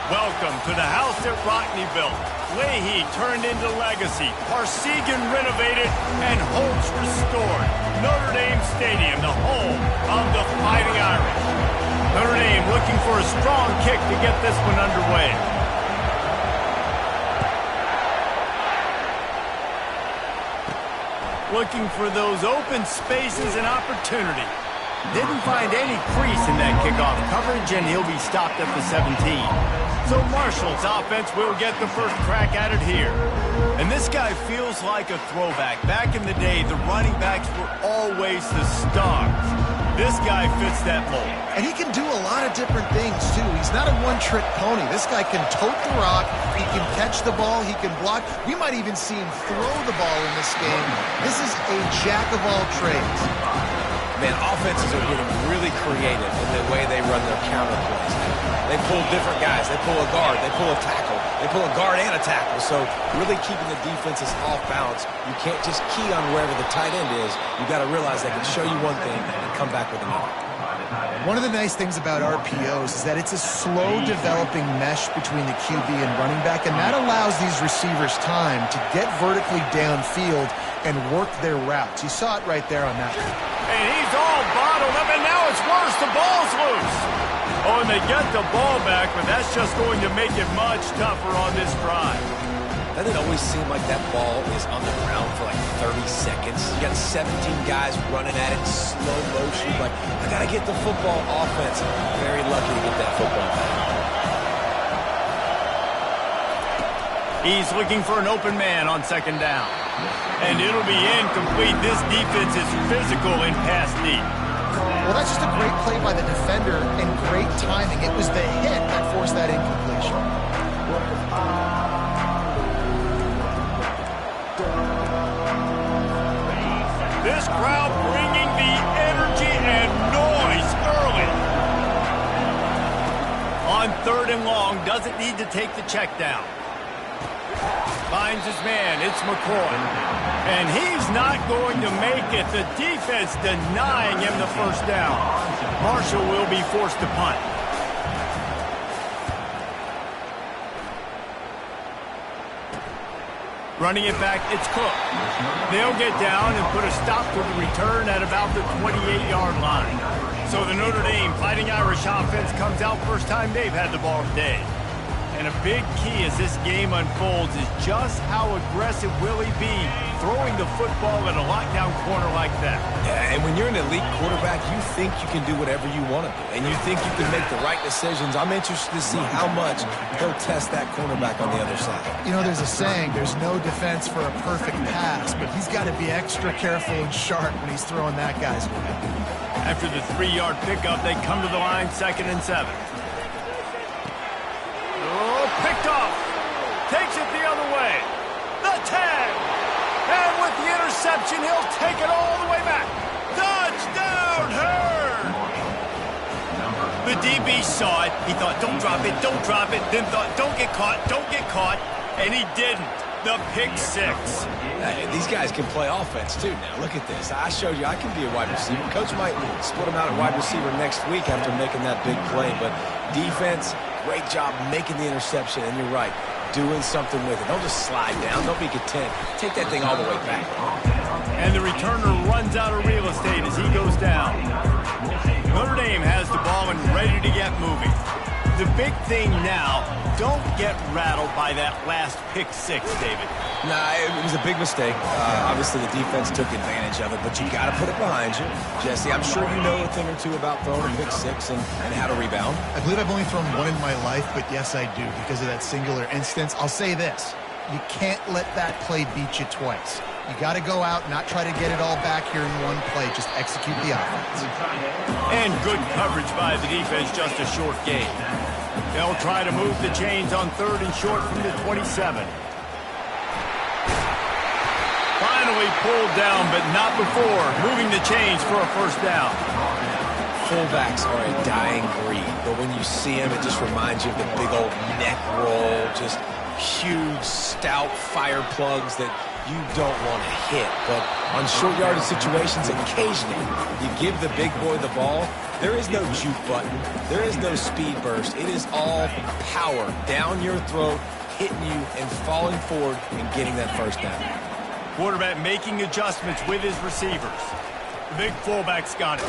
Welcome to the house that Rockne built. Leahy turned into legacy. Parsegan renovated and Holtz restored. Notre Dame Stadium, the home of the Fighting Irish. Notre Dame looking for a strong kick to get this one underway. Looking for those open spaces and opportunity. Didn't find any crease in that kickoff coverage, and he'll be stopped at the 17. So Marshall's offense will get the first crack at it here. And this guy feels like a throwback. Back in the day, the running backs were always the stars. This guy fits that mold. And he can do a lot of different things, too. He's not a one-trick pony. This guy can tote the rock. He can catch the ball. He can block. We might even see him throw the ball in this game. This is a jack of all trades. Man, offenses are getting really creative in the way they run their counter plays. They pull different guys. They pull a guard. They pull a tackle. They pull a guard and a tackle. So really keeping the defenses off balance. You can't just key on wherever the tight end is. You got to realize they can show you one thing and come back with another. One of the nice things about RPOs is that it's a slow developing mesh between the QB and running back, and that allows these receivers time to get vertically downfield and work their routes. You saw it right there on that one. And he's all bottled up, and now it's worse. The ball's loose. Oh, and they get the ball back, but that's just going to make it much tougher on this drive. Doesn't it always seem like that ball is on the ground for like 30 seconds? You got 17 guys running at it, slow motion. Like, I got to get the football. Offense, very lucky to get that football back. He's looking for an open man on second down. And it'll be incomplete. This defense is physical in pass deep. Well, that's just a great play by the defender and great timing. It was the hit that forced that incompletion. This crowd bringing the energy and noise early. On third and long, doesn't need to take the check down. Finds his man, it's McCoy. And he's not going to make it. The defense denying him the first down. Marshall will be forced to punt. Running it back, it's Cook. They'll get down and put a stop to the return at about the 28-yard line. So the Notre Dame Fighting Irish offense comes out first time they've had the ball today. And a big key as this game unfolds is just how aggressive will he be throwing the football at a lockdown corner like that. Yeah, and when you're an elite quarterback, you think you can do whatever you want to do. And you think you can make the right decisions. I'm interested to see how much he'll test that cornerback on the other side. You know, there's a saying, there's no defense for a perfect pass, but he's got to be extra careful and sharp when he's throwing that guy's way. After the 3-yard pickup, they come to the line 2nd and 7. Picked off. Takes it the other way. The 10. And with the interception, he'll take it all the way back. Touchdown, Hurd. The DB saw it. He thought, don't drop it, don't drop it. Then thought, don't get caught, don't get caught. And he didn't. The pick 6. These guys can play offense, too, now. Look at this. I showed you I can be a wide receiver. Coach might split him out at wide receiver next week after making that big play. But defense, great job making the interception. And you're right, doing something with it. Don't just slide down. Don't be content. Take that thing all the way back. And the returner runs out of real estate as he goes down. Notre Dame has the ball and ready to get moving. The big thing now, don't get rattled by that last pick 6, David. Nah, it was a big mistake. Obviously, the defense took advantage of it, but you got to put it behind you. Jesse, I'm sure you know a thing or two about throwing a pick 6 and how to rebound. I believe I've only thrown one in my life, but yes, I do, because of that singular instance. I'll say this. You can't let that play beat you twice. You got to go out, not try to get it all back here in one play. Just execute the offense. And good coverage by the defense, just a short gain. They'll try to move the chains on 3rd and short from the 27. Finally pulled down, but not before moving the chains for a first down. Fullbacks are a dying breed, but when you see them, it just reminds you of the big old neck roll, just huge, stout fire plugs that you don't want to hit. But on short yardage situations, occasionally, you give the big boy the ball. There is no juke button. There is no speed burst. It is all power down your throat, hitting you and falling forward and getting that first down. Quarterback making adjustments with his receivers. The big fullback's got it.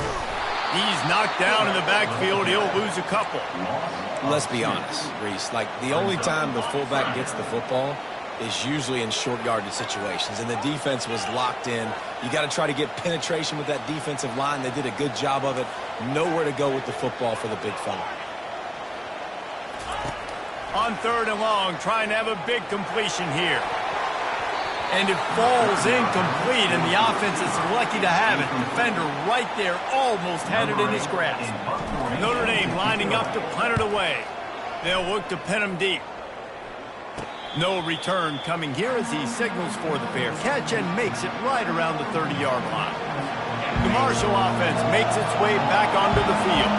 He's knocked down in the backfield. He'll lose a couple. Let's be honest, Reese. Like, the only time the fullback gets the football is usually in short yardage situations, and the defense was locked in. You got to try to get penetration with that defensive line. They did a good job of it. Nowhere to go with the football for the big fella. On 3rd and long, trying to have a big completion here. And it falls incomplete, and the offense is lucky to have it. Defender right there almost had it in his grasp. Notre Dame lining up to punt it away. They'll look to pin him deep. No return coming here as he signals for the fair catch and makes it right around the 30-yard line. The Marshall offense makes its way back onto the field.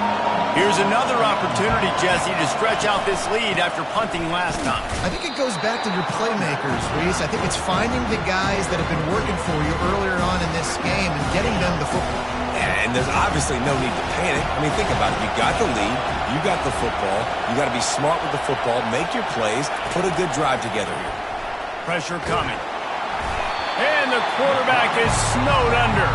Here's another opportunity, Jesse, to stretch out this lead after punting last time. I think it goes back to your playmakers, Reese. I think it's finding the guys that have been working for you earlier on in this game and getting them the football. Yeah, and there's obviously no need to panic. I mean, think about it. You got the lead. You got the football. You got to be smart with the football. Make your plays. Put a good drive together here. Pressure coming. And the quarterback is snowed under.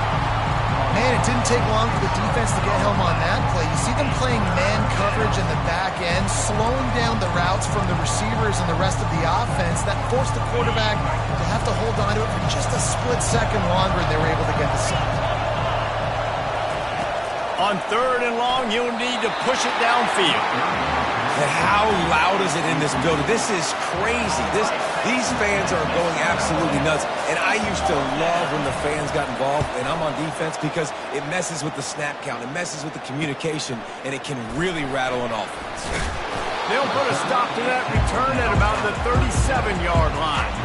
Man, it didn't take long for the defense to get home on that play. You see them playing man coverage in the back end, slowing down the routes from the receivers and the rest of the offense. That forced the quarterback to have to hold on to it for just a split second longer, and they were able to get the sack. On 3rd and long, you'll need to push it downfield. And how loud is it in this building? This is crazy. These fans are going absolutely nuts. And I used to love when the fans got involved, and I'm on defense, because it messes with the snap count. It messes with the communication, and it can really rattle an offense. They'll put a stop to that return at about the 37-yard line.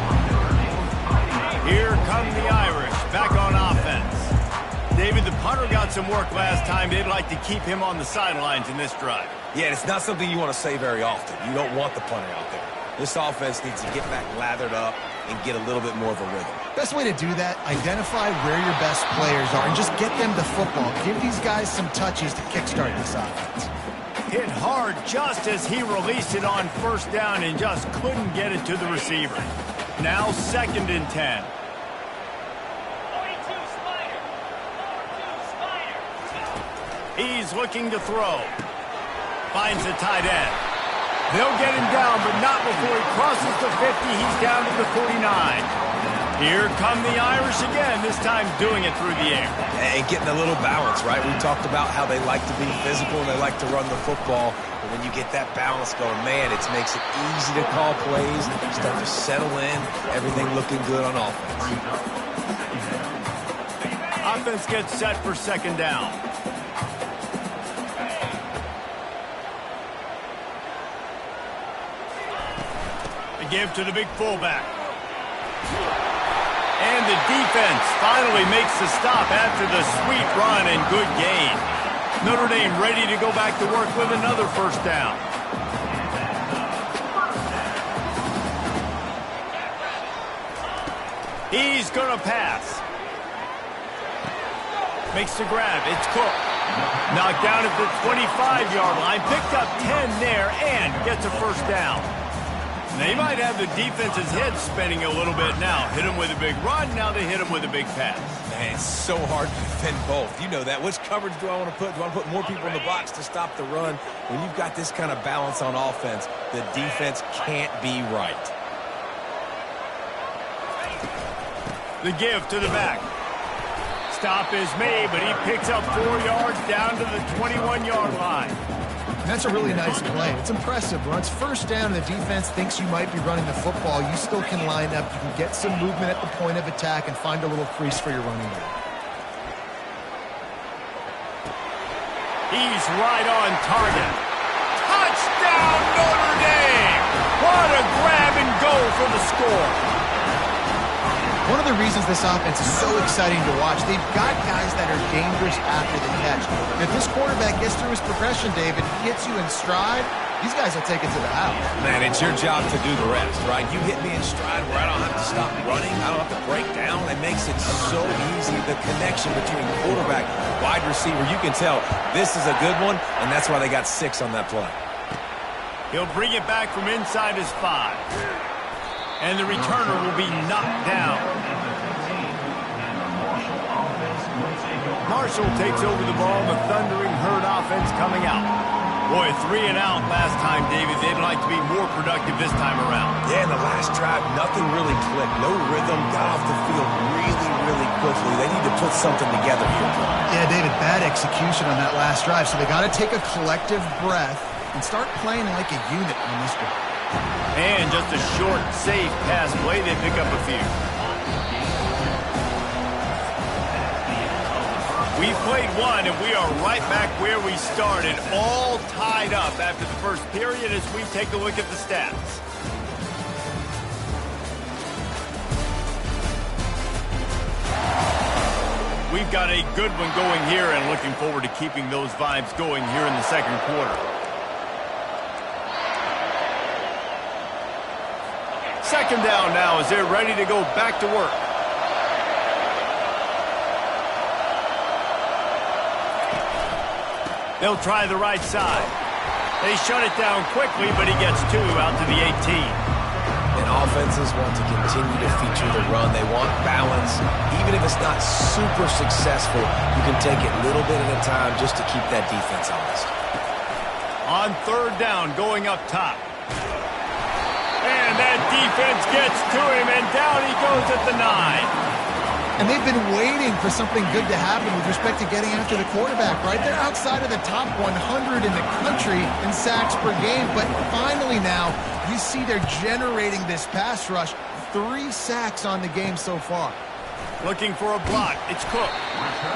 Here come the Irish back on offense. David, the punter got some work last time. They'd like to keep him on the sidelines in this drive. Yeah, it's not something you want to say very often. You don't want the punter out there. This offense needs to get back lathered up and get a little bit more of a rhythm. Best way to do that, identify where your best players are and just get them the football. Give these guys some touches to kickstart this offense. Hit hard just as he released it on 1st down and just couldn't get it to the receiver. Now 2nd and 10. He's looking to throw. Finds a tight end. They'll get him down, but not before he crosses the 50. He's down to the 49. Here come the Irish again, this time doing it through the air. And getting a little balance, right? We talked about how they like to be physical and they like to run the football. But when you get that balance going, man, it makes it easy to call plays, start to settle in, everything looking good on offense. Offense gets set for 2nd down. Give to the big fullback. And the defense finally makes the stop after the sweet run and good gain. Notre Dame ready to go back to work with another 1st down. He's going to pass. Makes the grab. It's Cook. Knocked down at the 25-yard line. Picked up 10 there and gets a 1st down. They might have the defense's head spinning a little bit now. Hit him with a big run, now they hit him with a big pass. Man, it's so hard to defend both. You know that. Which coverage do I want to put? Do I want to put more people in the box to stop the run? When you've got this kind of balance on offense, the defense can't be right. The give to the back. Stop is made, but he picks up 4 yards down to the 21-yard line. And that's a really nice play. It's impressive. When it's 1st down and the defense thinks you might be running the football, you still can line up. You can get some movement at the point of attack and find a little crease for your running back. He's right on target. Touchdown, Notre Dame! What a grab and go for the score. One of the reasons this offense is so exciting to watch, they've got guys that are dangerous after the catch. If this quarterback gets through his progression, David, he hits you in stride, these guys will take it to the house. Man, it's your job to do the rest, right? You hit me in stride where I don't have to stop running. I don't have to break down. It makes it so easy. The connection between quarterback and wide receiver, you can tell this is a good one, and that's why they got 6 on that play. He'll bring it back from inside his 5. And the returner will be knocked down. Marshall takes over the ball. The Thundering Herd offense coming out. Boy, 3 and out last time, David. They'd like to be more productive this time around. Yeah, in the last drive, nothing really clicked. No rhythm. Got off the field really quickly. They need to put something together here. Yeah, David, bad execution on that last drive. So they got to take a collective breath and start playing like a unit on this one. And just a short, safe pass play. They pick up a few. We played one, and we are right back where we started, all tied up after the first period as we take a look at the stats. We've got a good one going here and looking forward to keeping those vibes going here in the second quarter. Second down now as they're ready to go back to work. They'll try the right side. They shut it down quickly, but he gets 2 out to the 18. And offenses want to continue to feature the run. They want balance. Even if it's not super successful, you can take it little bit at a time just to keep that defense honest. On third down, going up top. And that defense gets to him, and down he goes at the 9. And they've been waiting for something good to happen with respect to getting after the quarterback, right? They're outside of the top 100 in the country in sacks per game, but finally now you see they're generating this pass rush. 3 sacks on the game so far. Looking for a block. It's Cook.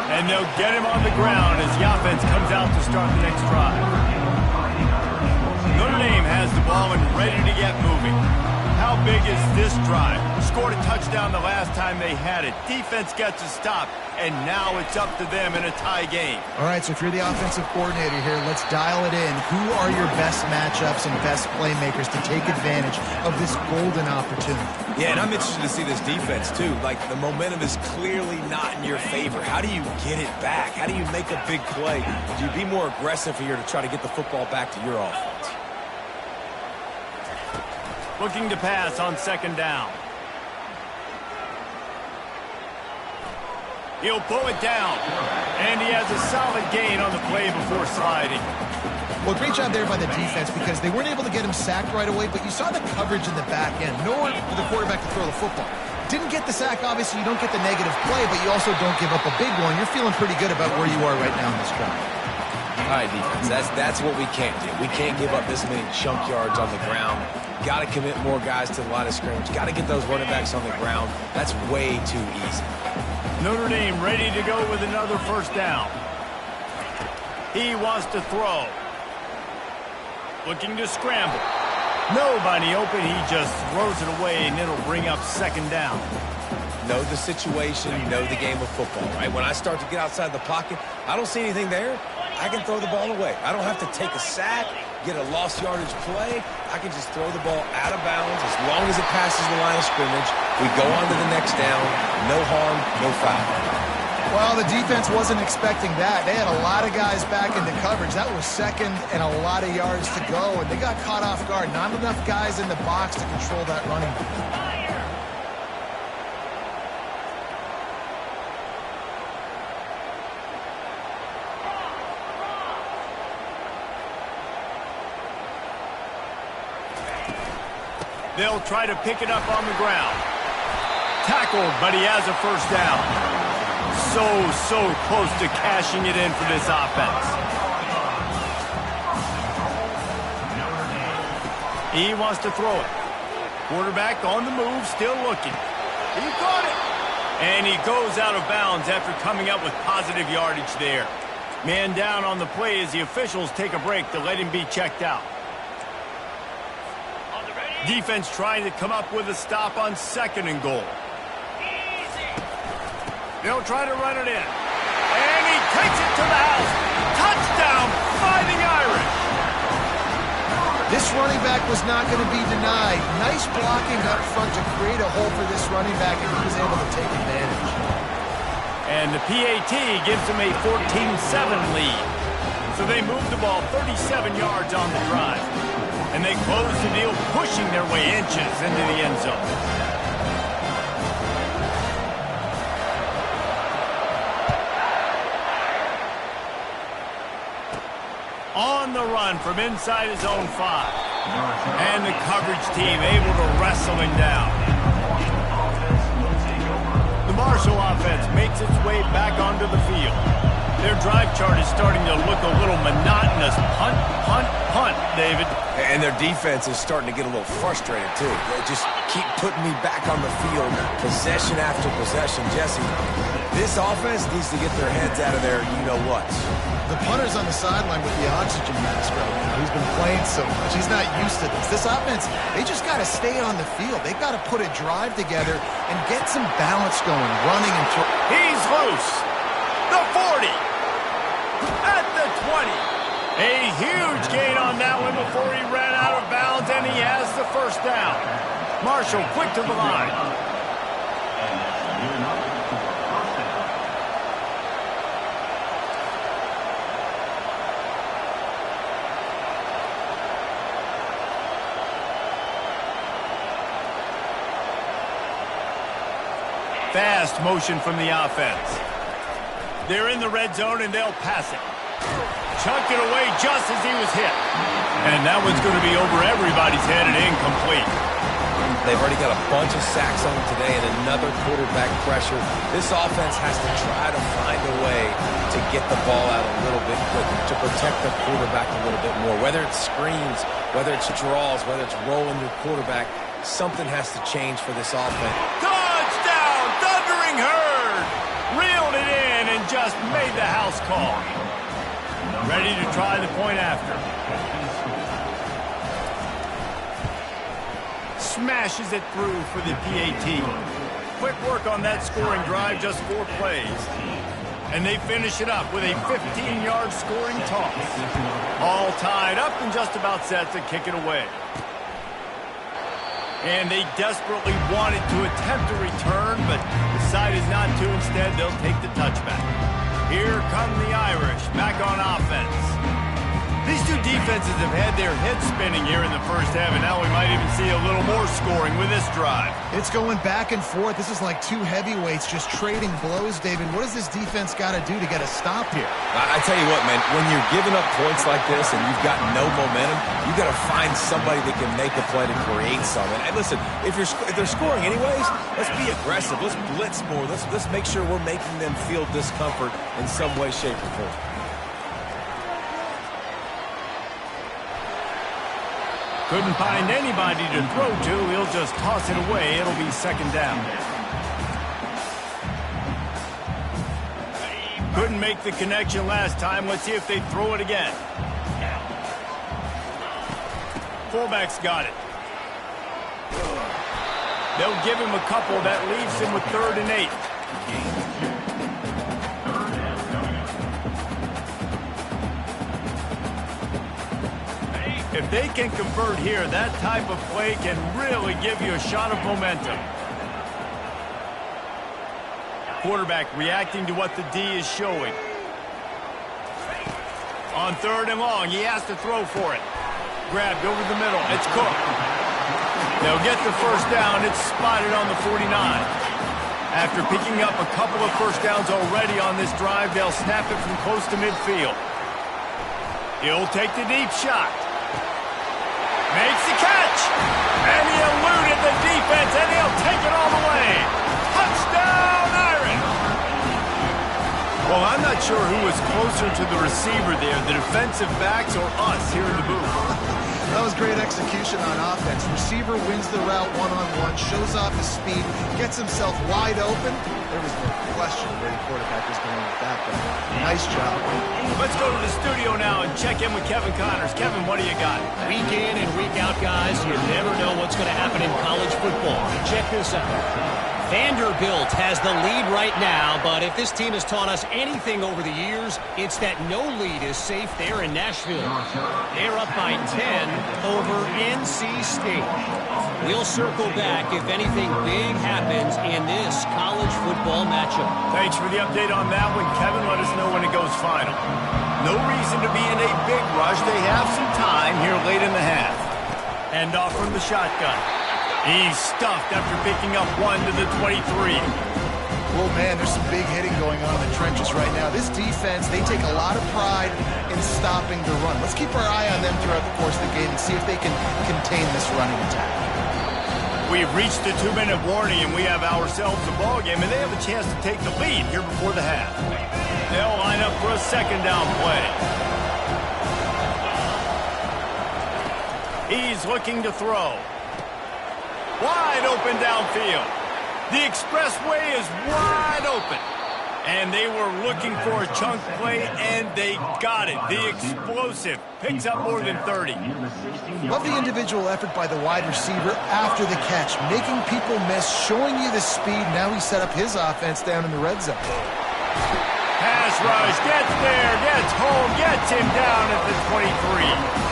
And they'll get him on the ground as the offense comes out to start the next drive. Notre Dame has the ball and ready to get moving. How big is this drive? Scored a touchdown the last time they had it. Defense gets a stop, and now it's up to them in a tie game. All right, so if you're the offensive coordinator here, let's dial it in. Who are your best matchups and best playmakers to take advantage of this golden opportunity? Yeah, and I'm interested to see this defense, too. Like, the momentum is clearly not in your favor. How do you get it back? How do you make a big play? Do you be more aggressive here to try to get the football back to your offense? Looking to pass on second down. He'll pull it down. And he has a solid gain on the play before sliding. Well, great job there by the defense because they weren't able to get him sacked right away, but you saw the coverage in the back end. Nowhere for the quarterback to throw the football. Didn't get the sack, obviously. You don't get the negative play, but you also don't give up a big one. You're feeling pretty good about where you are right now in this drive. All right, defense, that's what we can't do. We can't give up this many chunk yards on the ground. Got to commit more guys to the line of scrimmage. Got to get those running backs on the ground. That's way too easy. Notre Dame ready to go with another first down. He wants to throw. Looking to scramble. Nobody open. He just throws it away, and it'll bring up second down. Know the situation, know the game of football, right? When I start to get outside the pocket, I don't see anything there. I can throw the ball away. I don't have to take a sack, get a lost yardage play. I can just throw the ball out of bounds as long as it passes the line of scrimmage. We go on to the next down. No harm, no foul. Well, the defense wasn't expecting that. They had a lot of guys back into coverage. That was second and a lot of yards to go, and they got caught off guard. Not enough guys in the box to control that running back. They'll try to pick it up on the ground. Tackled, but he has a first down. So close to cashing it in for this offense. He wants to throw it. Quarterback on the move, still looking. He caught it. And he goes out of bounds after coming up with positive yardage there. Man down on the play as the officials take a break to let him be checked out. Defense trying to come up with a stop on second and goal. They'll try to run it in. And he takes it to the house. Touchdown, Fighting Irish. running back was not going to be denied. Nice blocking up front to create a hole for this running back, and he was able to take advantage. And the PAT gives them a 14-7 lead. So they move the ball 37 yards on the drive. And they close the deal, pushing their way inches into the end zone. On the run from inside his own 5. And the coverage team able to wrestle him down. The Marshall offense makes its way back onto the field. Their drive chart is starting to look a little monotonous. Punt, punt, punt, David. And their defense is starting to get a little frustrated, too. They just keep putting me back on the field, possession after possession. Jesse, this offense needs to get their heads out of their you-know-what. The punter's on the sideline with the oxygen mask right now. He's been playing so much. He's not used to this. This offense, they just got to stay on the field. They've got to put a drive together and get some balance going, running and throwing. He's loose. The 40. At the 20. A huge gain on that one before he ran out of bounds, and he has the first down. Marshall quick to the line. Fast motion from the offense. They're in the red zone, and they'll pass it. Chunk it away just as he was hit. And that one's going to be over everybody's head and incomplete. They've already got a bunch of sacks on them today and another quarterback pressure. This offense has to try to find a way to get the ball out a little bit quicker, to protect the quarterback a little bit more. Whether it's screens, whether it's draws, whether it's rolling your quarterback, something has to change for this offense. Touchdown! Thundering Herd! Reeled it in and just made the house call. Ready to try the point after. Smashes it through for the PAT. Quick work on that scoring drive, just 4 plays. And they finish it up with a 15-yard scoring toss. All tied up and just about set to kick it away. And they desperately wanted to attempt a return, but decided not to. Instead, they'll take the touchback. Here come the Irish, back on offense. These two defenses have had their heads spinning here in the first half, and now we might even see a little more scoring with this drive. It's going back and forth. This is like two heavyweights just trading blows, David. What does this defense got to do to get a stop here? I tell you what, man, when you're giving up points like this and you've got no momentum, you got to find somebody that can make a play to create something. And listen, if they're scoring anyways, let's be aggressive. Let's blitz more. Let's make sure we're making them feel discomfort in some way, shape, or form. Couldn't find anybody to throw to. He'll just toss it away. It'll be second down. Couldn't make the connection last time. Let's see if they throw it again. Fullback's got it. They'll give him a couple. That leaves him with 3rd and 8. If they can convert here, that type of play can really give you a shot of momentum. Quarterback reacting to what the D is showing. On 3rd and long, he has to throw for it. Grabbed over the middle. It's Cook. They'll get the first down. It's spotted on the 49. After picking up a couple of first downs already on this drive, they'll snap it from close to midfield. He'll take the deep shot. Makes the catch, and he eluded the defense, and he'll take it all the way. Touchdown, Irish! Well, I'm not sure who was closer to the receiver there, the defensive backs or us here in the booth. That was great execution on offense. Receiver wins the route one-on-one, shows off his speed, gets himself wide open. There was no question where the quarterback was going with that, but nice job. Let's go to the studio now and check in with Kevin Connors. Kevin, what do you got? Week in and week out, guys, you never know what's going to happen in college football. Check this out. Vanderbilt has the lead right now, but if this team has taught us anything over the years, it's that no lead is safe there in Nashville. They're up by 10 over NC State. We'll circle back if anything big happens in this college football matchup. Thanks for the update on that one, Kevin. Let us know when it goes final. No reason to be in a big rush. They have some time here late in the half. Hand off from the shotgun. He's stuffed after picking up one to the 23. Well, man, there's some big hitting going on in the trenches right now. This defense, they take a lot of pride in stopping the run. Let's keep our eye on them throughout the course of the game and see if they can contain this running attack. We've reached the 2-minute warning, and we have ourselves a ball game, and they have a chance to take the lead here before the half. They'll line up for a second down play. He's looking to throw. Wide open downfield. The expressway is wide open. And they were looking for a chunk play, and they got it. The explosive picks up more than 30. Love the individual effort by the wide receiver after the catch, making people miss, showing you the speed. Now he set up his offense down in the red zone. Pass rush, gets there, gets home, gets him down at the 23.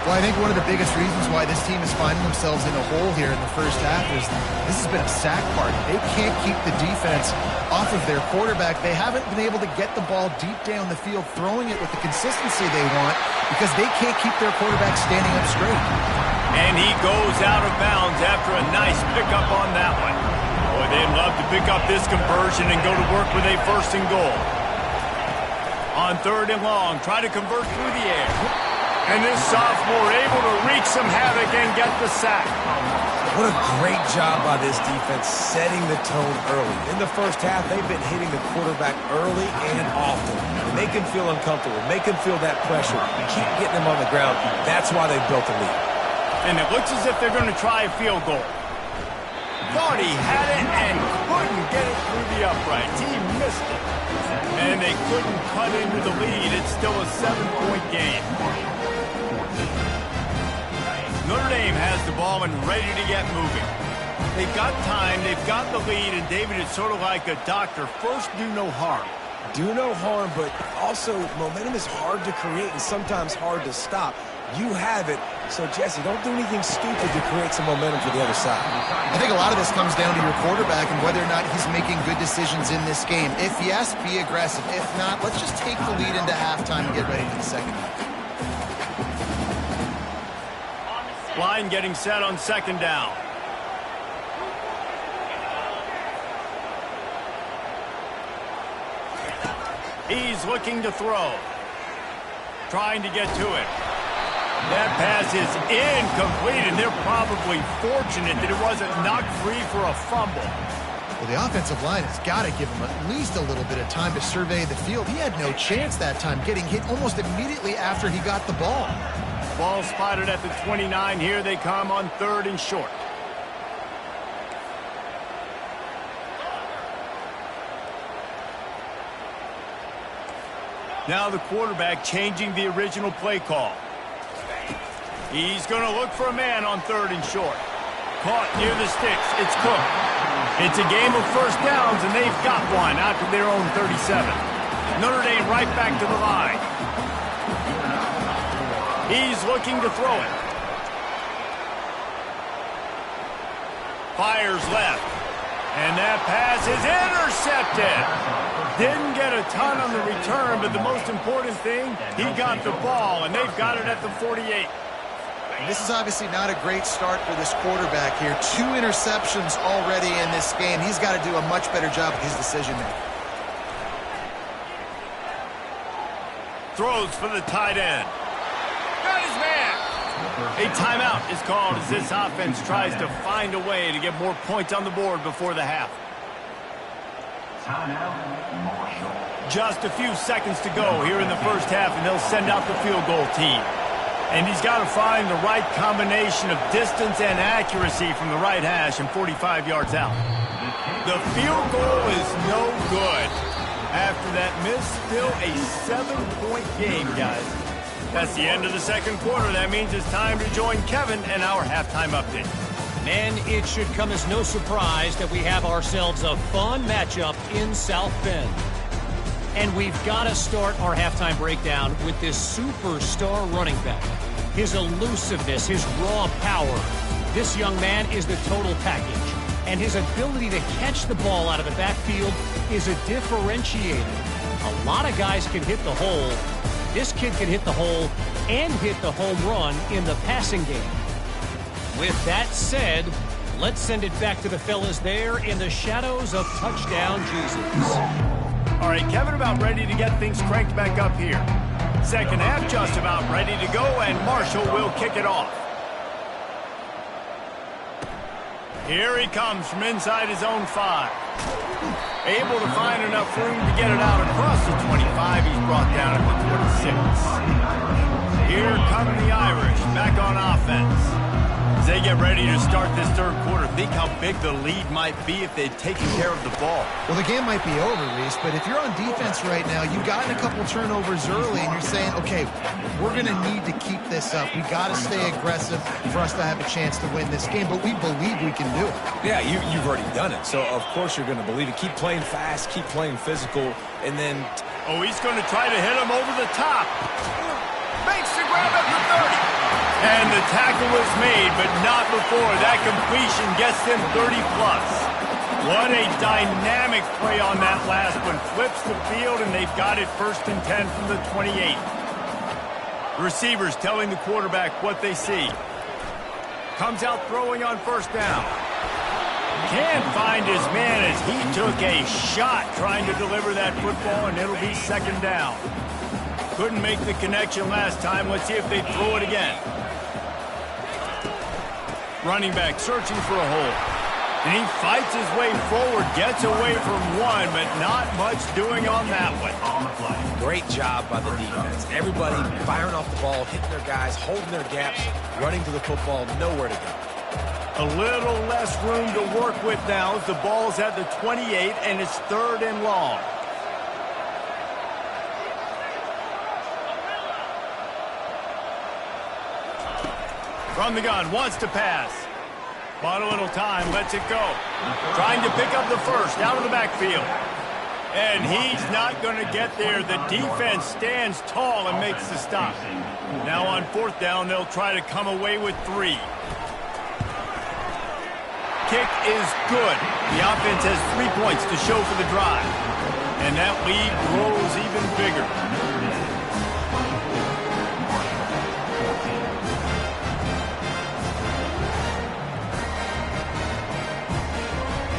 Well, I think one of the biggest reasons why this team is finding themselves in a hole here in the first half is this has been a sack party. They can't keep the defense off of their quarterback. They haven't been able to get the ball deep down the field, throwing it with the consistency they want because they can't keep their quarterback standing up straight. And he goes out of bounds after a nice pickup on that one. Boy, they'd love to pick up this conversion and go to work with a 1st and goal. On 3rd and long, try to convert through the air. And this sophomore able to wreak some havoc and get the sack. What a great job by this defense setting the tone early. In the first half, they've been hitting the quarterback early and often. Make him feel uncomfortable. Make him feel that pressure. Keep getting him on the ground. That's why they built the lead. And it looks as if they're going to try a field goal. Thought he had it and couldn't get it through the uprights. He missed it. And they couldn't cut into the lead. It's still a 7-point game. Notre Dame has the ball and ready to get moving. They've got time, they've got the lead, and David, it's sort of like a doctor. First, do no harm. Do no harm, but also momentum is hard to create and sometimes hard to stop. You have it, so Jesse, don't do anything stupid to create some momentum for the other side. I think a lot of this comes down to your quarterback and whether or not he's making good decisions in this game. If yes, be aggressive. If not, let's just take the lead into halftime and get ready for the second half. Line getting set on 2nd down. He's looking to throw. Trying to get to it. That pass is incomplete, and they're probably fortunate that it wasn't knocked free for a fumble. Well, the offensive line has got to give him at least a little bit of time to survey the field. He had no chance that time, getting hit almost immediately after he got the ball. Ball spotted at the 29. Here they come on 3rd and short. Now the quarterback changing the original play call. He's going to look for a man on 3rd and short. Caught near the sticks. It's Cook. It's a game of first downs, and they've got one out to their own 37. Notre Dame right back to the line. He's looking to throw it. Fires left. And that pass is intercepted. Didn't get a ton on the return, but the most important thing, he got the ball, and they've got it at the 48. And this is obviously not a great start for this quarterback here. 2 interceptions already in this game. He's got to do a much better job with his decision-making. Throws for the tight end. Got his man. A timeout is called as this offense tries to find a way to get more points on the board before the half. Just a few seconds to go here in the first half, and they'll send out the field goal team. And he's got to find the right combination of distance and accuracy from the right hash and 45 yards out. The field goal is no good. After that miss, still a 7-point game, guys. That's the end of the second quarter. That means it's time to join Kevin and our halftime update. Men, it should come as no surprise that we have ourselves a fun matchup in South Bend. And we've got to start our halftime breakdown with this superstar running back. His elusiveness, his raw power. This young man is the total package. And his ability to catch the ball out of the backfield is a differentiator. A lot of guys can hit the hole. This kid can hit the hole and hit the home run in the passing game. With that said, let's send it back to the fellas there in the shadows of Touchdown Jesus. All right, Kevin about ready to get things cranked back up here. Second half just about ready to go, and Marshall will kick it off. Here he comes from inside his own 5. Able to find enough room to get it out across the 25. He's brought down at the 26. Here come the Irish back on offense. As they get ready to start this third quarter, think how big the lead might be if they'd taken care of the ball. Well, the game might be over, Reese, but if you're on defense right now, you've gotten a couple turnovers early, and you're saying, okay, we're going to need to keep this up. We got to stay aggressive for us to have a chance to win this game, but we believe we can do it. Yeah, you've already done it, so of course you're going to believe it. Keep playing fast, keep playing physical, and then... Oh, he's going to try to hit him over the top. Makes the grab at the 30. And the tackle was made, but not before. That completion gets them 30-plus. What a dynamic play on that last one. Flips the field, and they've got it 1st and 10 from the 28. Receivers telling the quarterback what they see. Comes out throwing on 1st down. Can't find his man as he took a shot trying to deliver that football, and it'll be 2nd down. Couldn't make the connection last time. Let's see if they throw it again. Running back searching for a hole. And he fights his way forward, gets away from one, but not much doing on that one. Great job by the defense. Everybody firing off the ball, hitting their guys, holding their gaps, running to the football, nowhere to go. A little less room to work with now as the ball's at the 28, and it's 3rd and long. From the gun, wants to pass. Bought a little time, lets it go. Trying to pick up the 1st, out of the backfield. And he's not going to get there. The defense stands tall and makes the stop. Now on 4th down, they'll try to come away with 3. Kick is good. The offense has 3 points to show for the drive. And that lead grows even bigger.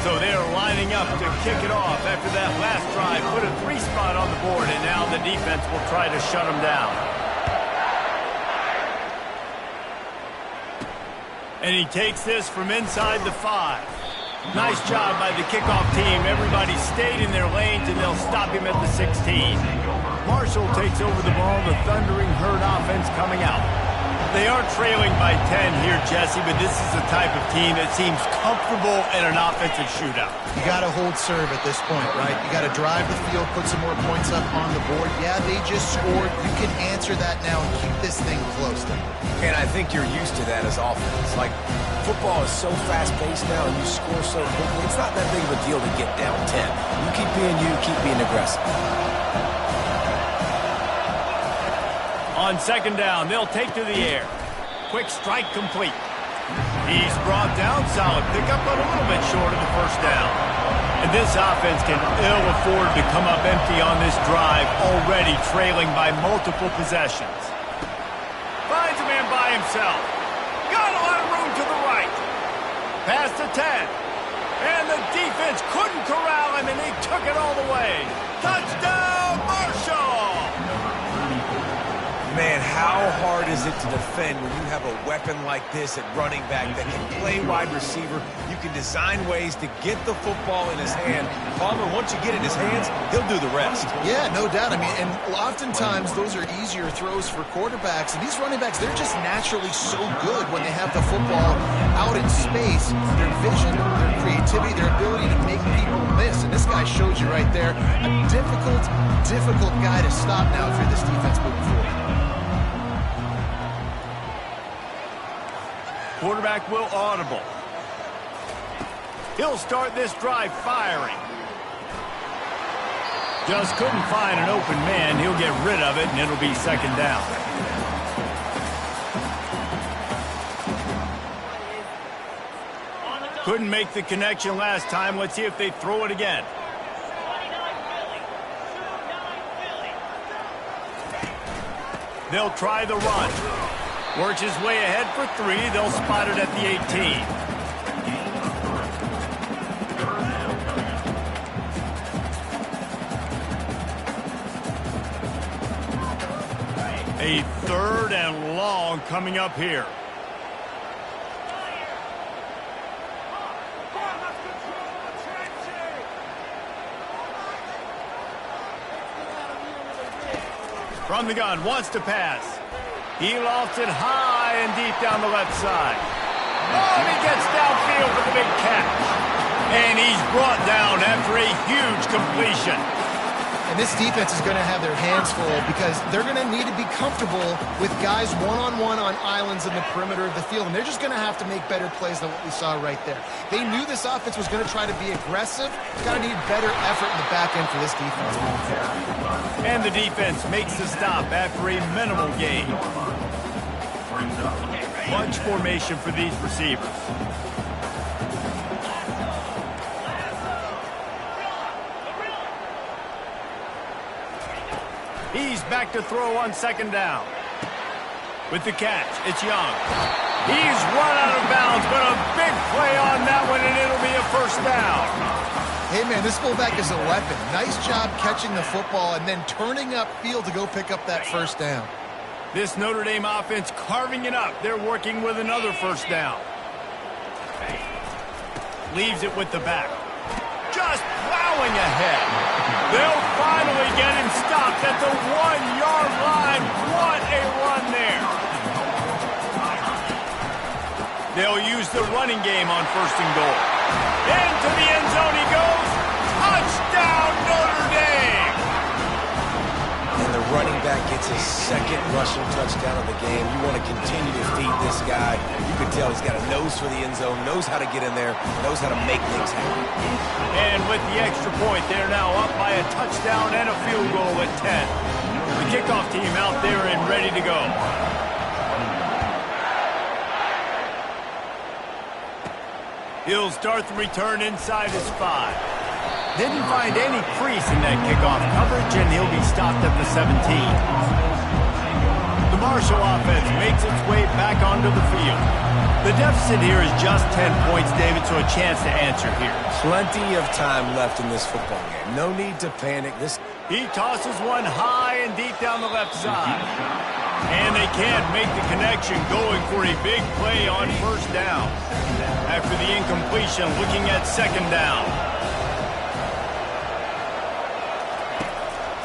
So they're lining up to kick it off after that last drive. Put a 3 spot on the board, and now the defense will try to shut them down. And he takes this from inside the 5. Nice job by the kickoff team. Everybody stayed in their lanes, and they'll stop him at the 16. Marshall takes over the ball. The Thundering Herd offense coming out. They are trailing by 10 here, Jesse, but this is the type of team that seems comfortable in an offensive shootout. You got to hold serve at this point, right? You got to drive the field, put some more points up on the board. Yeah, they just scored. You can answer that now and keep this thing close. And I think you're used to that as offense. Like, football is so fast-paced now, and you score so quickly. It's not that big of a deal to get down 10. You keep being aggressive. On 2nd down, they'll take to the air. Quick strike complete. He's brought down. Solid pickup, but a little bit short of the 1st down. And this offense can ill afford to come up empty on this drive, already trailing by multiple possessions. Finds a man by himself. Got a lot of room to the right. Past the 10. And the defense couldn't corral him, and he took it all the way. Touchdown, Marshall! Man, how hard is it to defend when you have a weapon like this at running back that can play wide receiver? You can design ways to get the football in his hand. Palmer, once you get it in his hands, he'll do the rest. Yeah, no doubt. I mean, and oftentimes those are easier throws for quarterbacks. And these running backs, they're just naturally so good when they have the football out in space. Their vision, their creativity, their ability to make people miss. And this guy shows you right there, a difficult guy to stop now if you're this defense moving forward. Quarterback will audible. He'll start this drive firing. Just couldn't find an open man. He'll get rid of it, and it'll be second down. Couldn't make the connection last time. Let's see if they throw it again. They'll try the run. Works his way ahead for 3. They'll spot it at the 18. A 3rd and long coming up here. From the gun, wants to pass. He lofts it high and deep down the left side. Oh, and he gets downfield with a big catch. And he's brought down after a huge completion. And this defense is going to have their hands full because they're going to need to be comfortable with guys one-on-one on islands in the perimeter of the field. And they're just going to have to make better plays than what we saw right there. They knew this offense was going to try to be aggressive. Got to need better effort in the back end for this defense. And the defense makes the stop after a minimal gain. Bunch formation for these receivers. He's back to throw on second down. With the catch, it's Young. He's run out of bounds, but a big play on that one, and it'll be a first down. Hey, man, this fullback is a weapon. Nice job catching the football and then turning upfield to go pick up that first down. This Notre Dame offense carving it up. They're working with another first down. Leaves it with the back. Just plowing ahead. They'll finally get him stopped at the 1-yard line. What a run there. They'll use the running game on 1st and goal. Into the end zone he goes. Touchdown, Notre Dame. And the running back gets his 2nd rushing touchdown of the game. You want to continue to feed this guy. You can tell he's got a nose for the end zone, knows how to get in there, knows how to make things happen. And with the extra point, they're now up by a touchdown and a field goal at 10. The kickoff team out there and ready to go. He'll start the return inside his 5. Didn't find any crease in that kickoff coverage, and he'll be stopped at the 17. The Marshall offense makes its way back onto the field. The deficit here is just 10 points, David, so a chance to answer here. Plenty of time left in this football game. No need to panic. He tosses one high and deep down the left side. And they can't make the connection, going for a big play on first down. After the incompletion, looking at second down.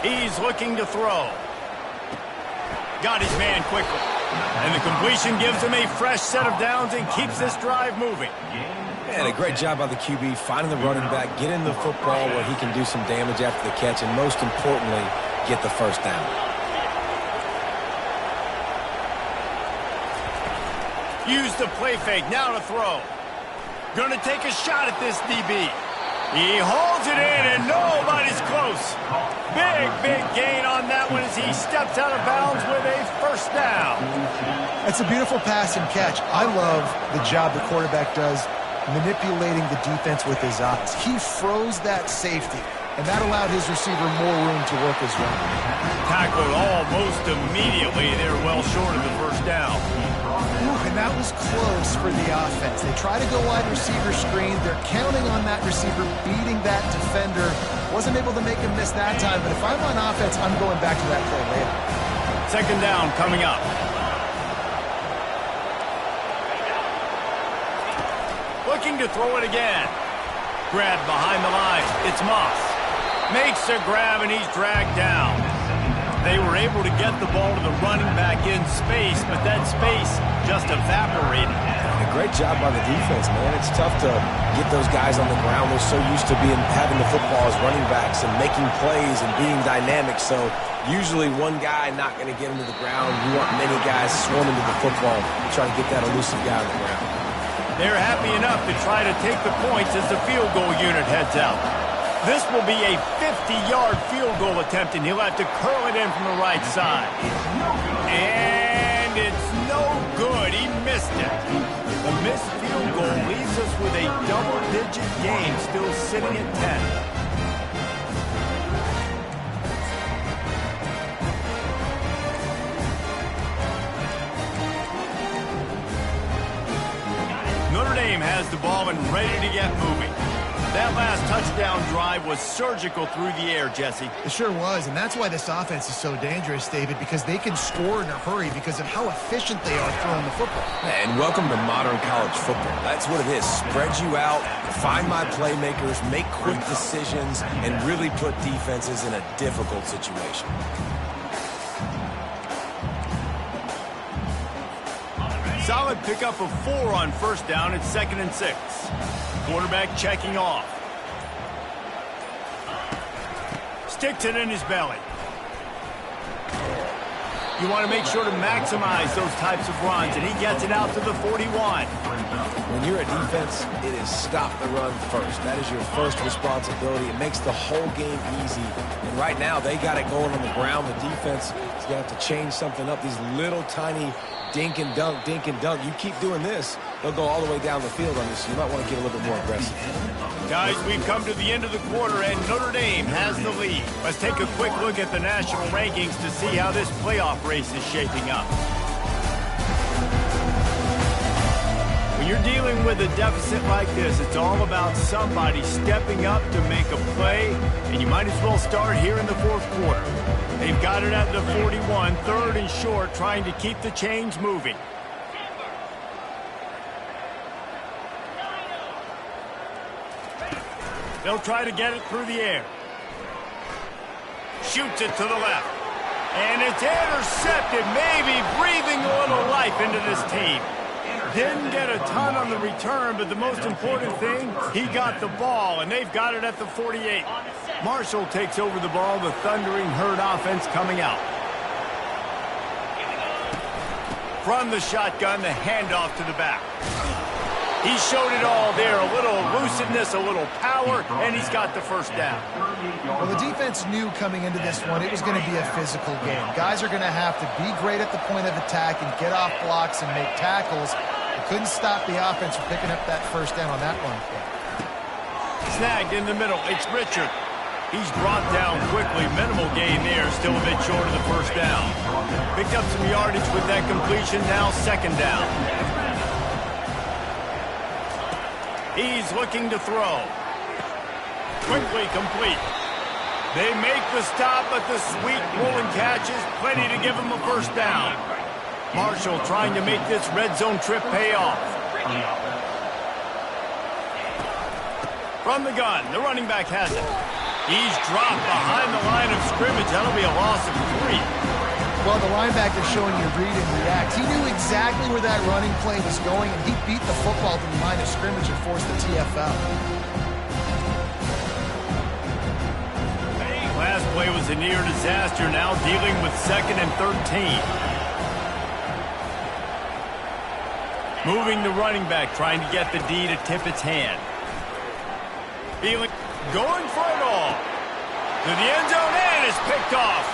He's looking to throw. Got his man quickly. And the completion gives him a fresh set of downs and keeps this drive moving. And a great job by the QB, finding the running back, getting the football where he can do some damage after the catch, and most importantly, get the first down. Use the play fake, now to throw. Gonna take a shot at this DB. He holds it in, and nobody's close. Big gain on that one as he steps out of bounds with a first down. It's a beautiful pass and catch. I love the job the quarterback does manipulating the defense with his eyes. He froze that safety, and that allowed his receiver more room to work as well. Tackled almost immediately. They're well short of the first down. And that was close for the offense. They try to go wide receiver screen. They're counting on that receiver beating that defender. Wasn't able to make him miss that time, but if I'm on offense, I'm going back to that play later. Second down coming up. Looking to throw it again. Grabbed behind the line. It's Moss. Makes a grab, and he's dragged down. They were able to get the ball to the running back in space, but that space just evaporated. A great job by the defense, man. It's tough to get those guys on the ground. They're so used to having the football as running backs and making plays and being dynamic. So usually one guy not going to get into the ground. You want many guys swarming to the football to try to get that elusive guy on the ground. They're happy enough to try to take the points as the field goal unit heads out. This will be a 50-yard field goal attempt, and he'll have to curl it in from the right side. And it's no good. He missed it. The missed field goal leaves us with a double-digit game still sitting at 10. Notre Dame has the ball and ready to get moving. That last touchdown drive was surgical through the air, Jesse. It sure was, and that's why this offense is so dangerous, David, because they can score in a hurry because of how efficient they are throwing the football. And welcome to modern college football. That's what it is. Spread you out, find my playmakers, make quick decisions, and really put defenses in a difficult situation. Solid pickup of 4 on first down. It's 2nd and 6. Quarterback checking off. Sticks it in his belly. You want to make sure to maximize those types of runs, and he gets it out to the 41. When you're a defense, it is stop the run first. That is your first responsibility. It makes the whole game easy. And right now, they got it going on the ground. The defense is going to have to change something up. These little tiny dink and dunk, dink and dunk. You keep doing this, they'll go all the way down the field on you, so you might want to get a little bit more aggressive. Guys, we've come to the end of the quarter, and Notre Dame has the lead. Let's take a quick look at the national rankings to see how this playoff race is shaping up. When you're dealing with a deficit like this, it's all about somebody stepping up to make a play, and you might as well start here in the fourth quarter. They've got it at the 41, 3rd and short, trying to keep the chains moving. They'll try to get it through the air. Shoots it to the left. And it's intercepted, maybe breathing a little life into this team. Didn't get a ton on the return, but the most important thing, he got the ball, and they've got it at the 48. Marshall takes over the ball, the Thundering Herd offense coming out. From the shotgun, the handoff to the back. He showed it all there, a little elusiveness, a little power, and he's got the first down. Well, the defense knew coming into this one it was going to be a physical game. Guys are going to have to be great at the point of attack and get off blocks and make tackles. They couldn't stop the offense from picking up that first down on that run play. Snagged in the middle. It's Richard. He's brought down quickly. Minimal gain there. Still a bit short of the first down. Picked up some yardage with that completion. Now 2nd down. He's looking to throw. Quickly complete. They make the stop, but the sweet rolling catch is plenty to give him a first down. Marshall trying to make this red zone trip pay off. From the gun, the running back has it. He's dropped behind the line of scrimmage. That'll be a loss of 3. Well, the linebacker's showing you read and react. He knew exactly where that running play was going, and he beat the football to the line of scrimmage and forced the TFL. Last play was a near disaster, now dealing with 2nd and 13. Moving the running back, trying to get the D to tip its hand. Feeling, going for it all. To the end zone, and it's picked off.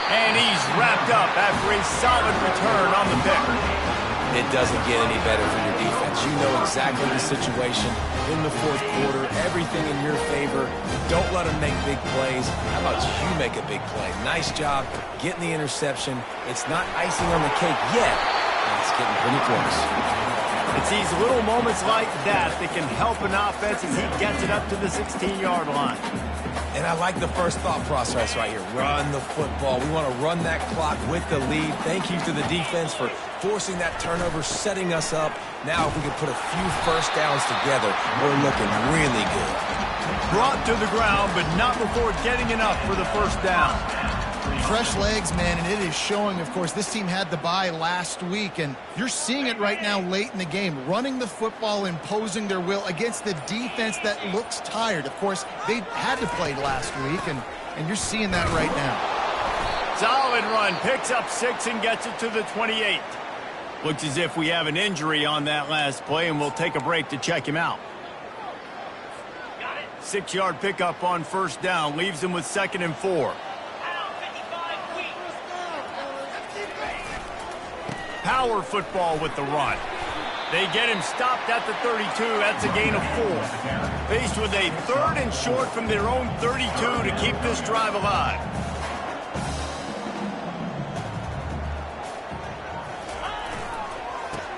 And he's wrapped up after a solid return on the pick. It doesn't get any better for your defense. You know exactly the situation in the fourth quarter. Everything in your favor. Don't let them make big plays. How about you make a big play? Nice job getting the interception. It's not icing on the cake yet, but it's getting pretty close. It's these little moments like that that can help an offense as he gets it up to the 16-yard line. And I like the first thought process right here. Run the football. We want to run that clock with the lead. Thank you to the defense for forcing that turnover, setting us up. Now if we can put a few first downs together, we're looking really good. Brought to the ground, but not before getting enough for the first down. Fresh legs, man, and it is showing, of course, this team had the bye last week, and you're seeing it right now late in the game, running the football, imposing their will against the defense that looks tired. Of course, they had to play last week, and you're seeing that right now. Solid run, picks up 6 and gets it to the 28. Looks as if we have an injury on that last play, and we'll take a break to check him out. 6-yard pickup on first down. Leaves him with 2nd and 4. Power football with the run. They get him stopped at the 32. That's a gain of 4. Faced with a 3rd and short from their own 32 to keep this drive alive.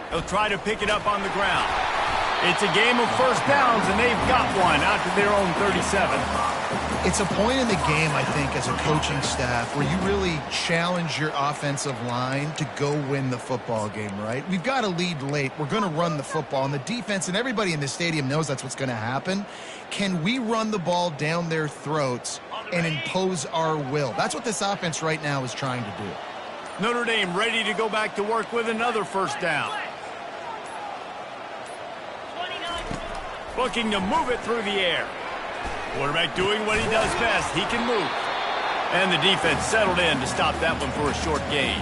They'll try to pick it up on the ground. It's a game of first downs, and they've got one out to their own 37. It's a point in the game, I think, as a coaching staff, where you really challenge your offensive line to go win the football game, right? We've got a lead late. We're going to run the football. And the defense and everybody in the stadium knows that's what's going to happen. Can we run the ball down their throats and impose our will? That's what this offense right now is trying to do. Notre Dame ready to go back to work with another first down. Looking to move it through the air. Quarterback doing what he does best. He can move. And the defense settled in to stop that one for a short gain.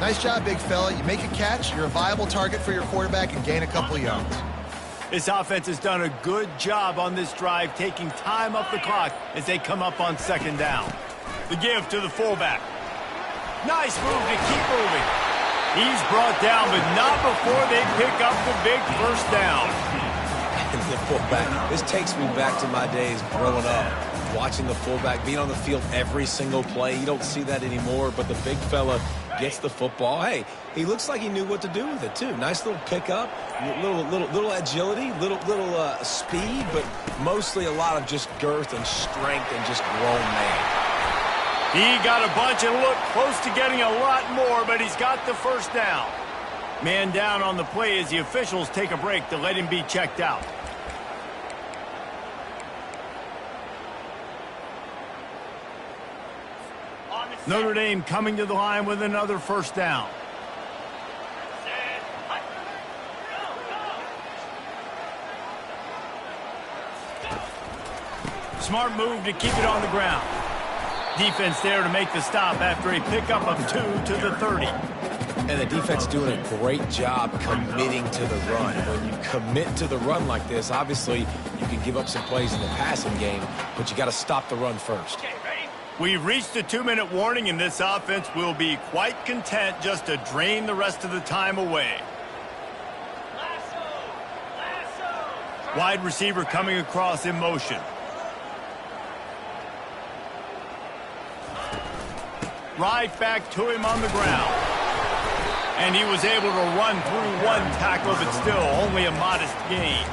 Nice job, big fella. You make a catch, you're a viable target for your quarterback, and gain a couple of yards. This offense has done a good job on this drive, taking time off the clock as they come up on 2nd down. The give to the fullback. Nice move to keep moving. He's brought down, but not before they pick up the big first down. The fullback. This takes me back to my days growing up, watching the fullback being on the field every single play. You don't see that anymore, but the big fella gets the football. Hey, he looks like he knew what to do with it too. Nice little pickup, little agility, little speed, but mostly a lot of just girth and strength and just grown man. He got a bunch and looked close to getting a lot more, but he's got the first down. Man down on the play as the officials take a break to let him be checked out. Notre Dame coming to the line with another first down. Smart move to keep it on the ground. Defense there to make the stop after a pickup of 2 to the 30. And the defense doing a great job committing to the run. When you commit to the run like this, obviously you can give up some plays in the passing game, but you got to stop the run first. We've reached the 2-minute warning, and this offense will be quite content just to drain the rest of the time away. Wide receiver coming across in motion. Right back to him on the ground. And he was able to run through one tackle, but still only a modest gain.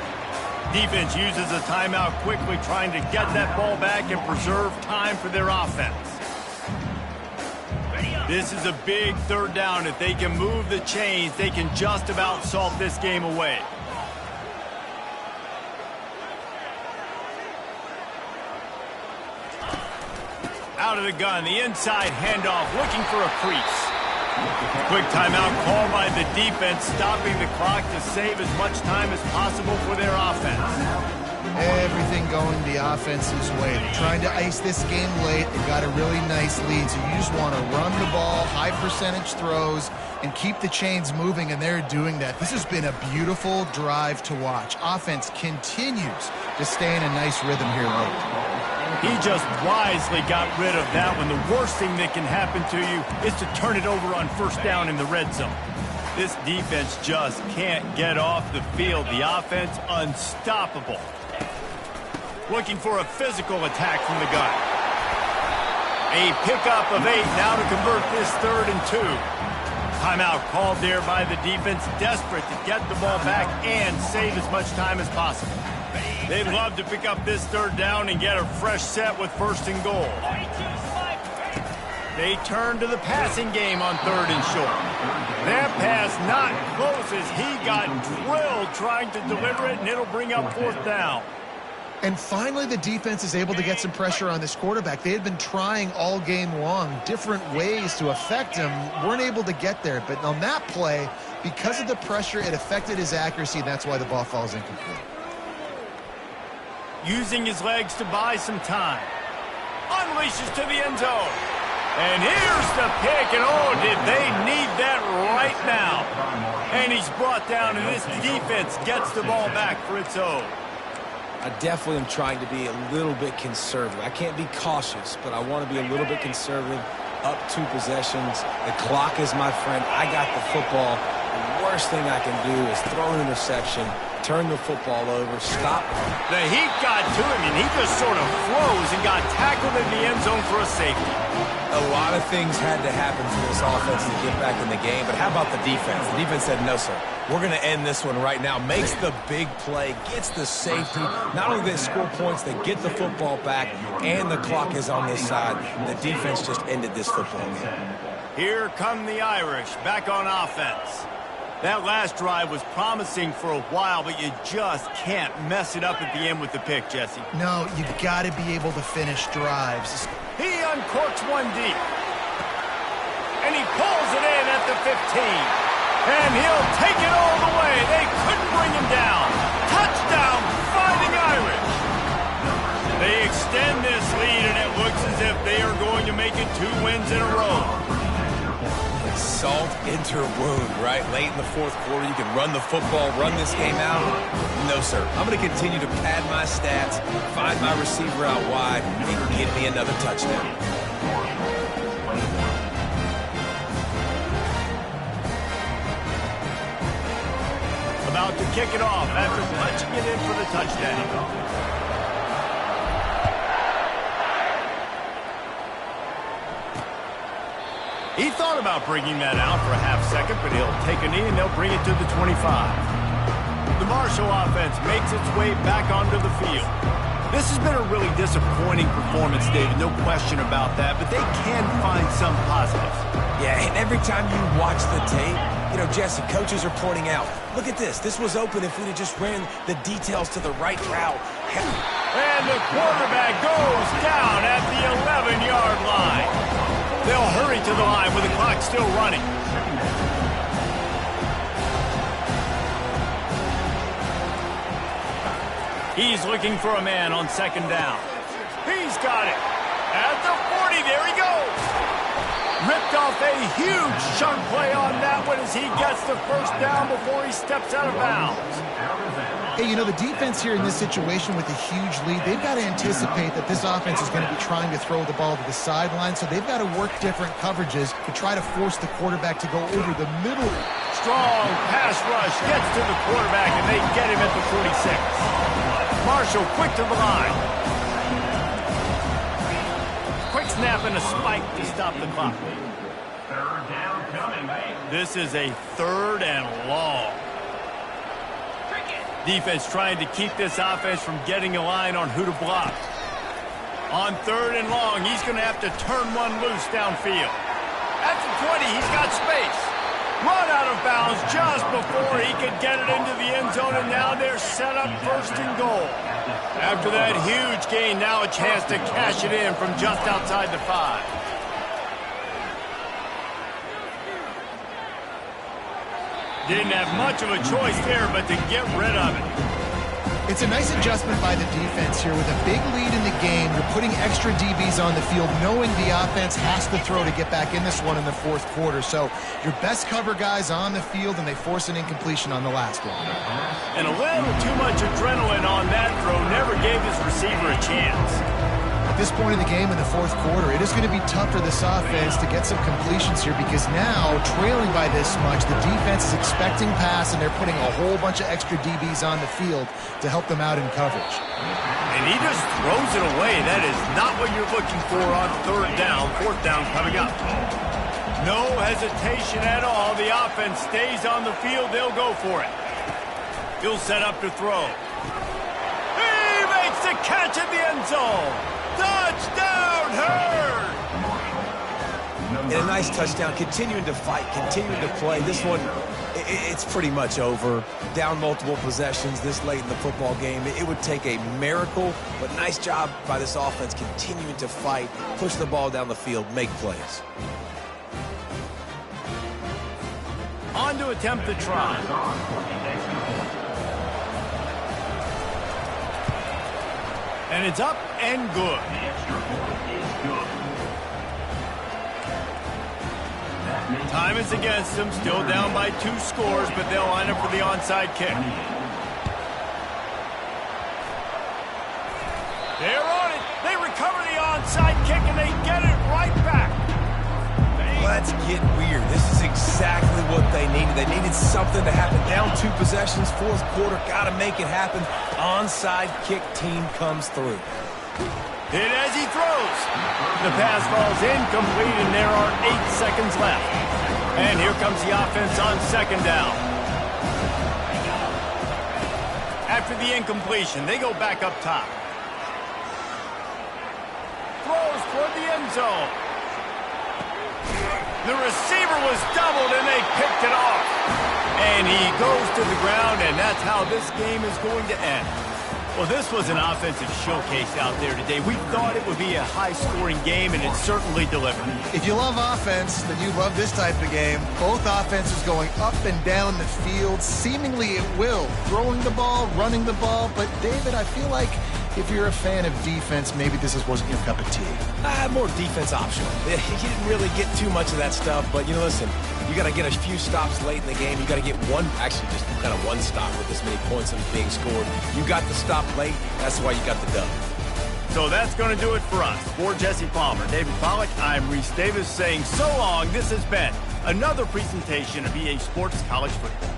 Defense uses a timeout quickly, trying to get that ball back and preserve time for their offense. This is a big 3rd down. If they can move the chains, they can just about salt this game away. Out of the gun, the inside handoff, looking for a crease. Quick timeout called by the defense, stopping the clock to save as much time as possible for their offense. Everything going the offense's way. They're trying to ice this game late. They've got a really nice lead, so you just want to run the ball, high percentage throws, and keep the chains moving, and they're doing that. This has been a beautiful drive to watch. Offense continues to stay in a nice rhythm here late. He just wisely got rid of that one. The worst thing that can happen to you is to turn it over on first down in the red zone. This defense just can't get off the field. The offense unstoppable. Looking for a physical attack from the gun. A pickup of 8 now to convert this 3rd and 2. Timeout called there by the defense, desperate to get the ball back and save as much time as possible. They'd love to pick up this 3rd down and get a fresh set with 1st and goal. They turn to the passing game on 3rd and short. That pass not close as he got drilled trying to deliver it, and it'll bring up 4th down. And finally, the defense is able to get some pressure on this quarterback. They had been trying all game long different ways to affect him, weren't able to get there. But on that play, because of the pressure, it affected his accuracy, and that's why the ball falls incomplete. Using his legs to buy some time. Unleashes to the end zone. And here's the pick, and oh, did they need that right now. And he's brought down, and this defense gets the ball back for its own. I definitely am trying to be a little bit conservative. I can't be cautious, but I want to be a little bit conservative. Up 2 possessions. The clock is my friend. I got the football. The worst thing I can do is throw an interception, turn the football over, stop. The heat got to him, and he just sort of froze and got tackled in the end zone for a safety. A lot of things had to happen for this offense to get back in the game, but how about the defense? The defense said, no, sir. We're going to end this one right now. Makes the big play, gets the safety. Not only do they score points, they get the football back, and the clock is on this side. The defense just ended this football game. Here come the Irish back on offense. That last drive was promising for a while, but you just can't mess it up at the end with the pick, Jesse. No, you've got to be able to finish drives. He uncorks one deep. And he pulls it in at the 15. And he'll take it all the way. They couldn't bring him down. Touchdown, Fighting Irish. They extend this lead, and it looks as if they are going to make it 2 wins in a row. Salt into her wound, right? Late in the 4th quarter, you can run the football, run this game out. No, sir. I'm going to continue to pad my stats, find my receiver out wide, and get me another touchdown. About to kick it off after punching it in for the touchdown. He thought about bringing that out for a half second, but he'll take a knee and they'll bring it to the 25. The Marshall offense makes its way back onto the field. This has been a really disappointing performance, David, no question about that, but they can find some positives. Yeah, and every time you watch the tape, you know, Jesse, coaches are pointing out, look at this. This was open if we'd have just ran the details to the right route. And the quarterback goes down at the 11-yard line. They'll hurry to the line with the clock still running. He's looking for a man on 2nd down. He's got it. At the 40, there he goes. Ripped off a huge chunk play on that one as he gets the 1st down before he steps out of bounds. Hey, you know, the defense here in this situation with a huge lead, they've got to anticipate that this offense is going to be trying to throw the ball to the sideline, so they've got to work different coverages to try to force the quarterback to go over the middle. Strong pass rush gets to the quarterback, and they get him at the 46. Marshall quick to the line. Quick snap and a spike to stop the clock. This is a 3rd and long. Defense trying to keep this offense from getting a line on who to block. On 3rd and long, he's going to have to turn one loose downfield. At the 20, he's got space. Run out of bounds just before he could get it into the end zone, and now they're set up 1st and goal. After that huge gain, now a chance to cash it in from just outside the 5. Didn't have much of a choice there, but to get rid of it. It's a nice adjustment by the defense here. With a big lead in the game, you're putting extra DBs on the field, knowing the offense has to throw to get back in this one in the 4th quarter. So your best cover guys on the field, and they force an incompletion on the last one. And a little too much adrenaline on that throw never gave his receiver a chance. At this point in the game in the 4th quarter, it is going to be tough for this offense to get some completions here, because now, trailing by this much, the defense is expecting pass, and they're putting a whole bunch of extra DBs on the field to help them out in coverage. And he just throws it away. That is not what you're looking for on 3rd down, 4th down coming up. No hesitation at all. The offense stays on the field. They'll go for it. He'll set up to throw. He makes the catch in the end zone. Touchdown, Hurd! And a nice touchdown, continuing to fight, continuing to play. This one, it's pretty much over. Down multiple possessions this late in the football game. It would take a miracle, but nice job by this offense continuing to fight, push the ball down the field, make plays. On to attempt the try. And it's up and good. Time is against them, still down by 2 scores, but they'll line up for the onside kick. They're on it. They recover the onside kick, and they get it right back. Let's get weird. This is exactly what they needed. They needed something to happen. Down 2 possessions, 4th quarter. Got to make it happen. Onside kick team comes through. Hit as he throws. The pass falls incomplete, and there are 8 seconds left. And here comes the offense on 2nd down. After the incompletion, they go back up top. Throws toward the end zone. The receiver was doubled, and they picked it off. And he goes to the ground, and that's how this game is going to end. Well, this was an offensive showcase out there today. We thought it would be a high-scoring game, and it certainly delivered. If you love offense, then you love this type of game. Both offenses going up and down the field, seemingly at will. Throwing the ball, running the ball. But, David, I feel like if you're a fan of defense, maybe this wasn't your cup of tea. More defense optional. You didn't really get too much of that stuff, but, listen, you got to get a few stops late in the game. You got to get actually just kind of one stop with this many points being scored. You got the stop late. That's why you got the dub. So that's going to do it for us. For Jesse Palmer, David Pollack, I'm Reese Davis saying so long. This has been another presentation of EA Sports College Football.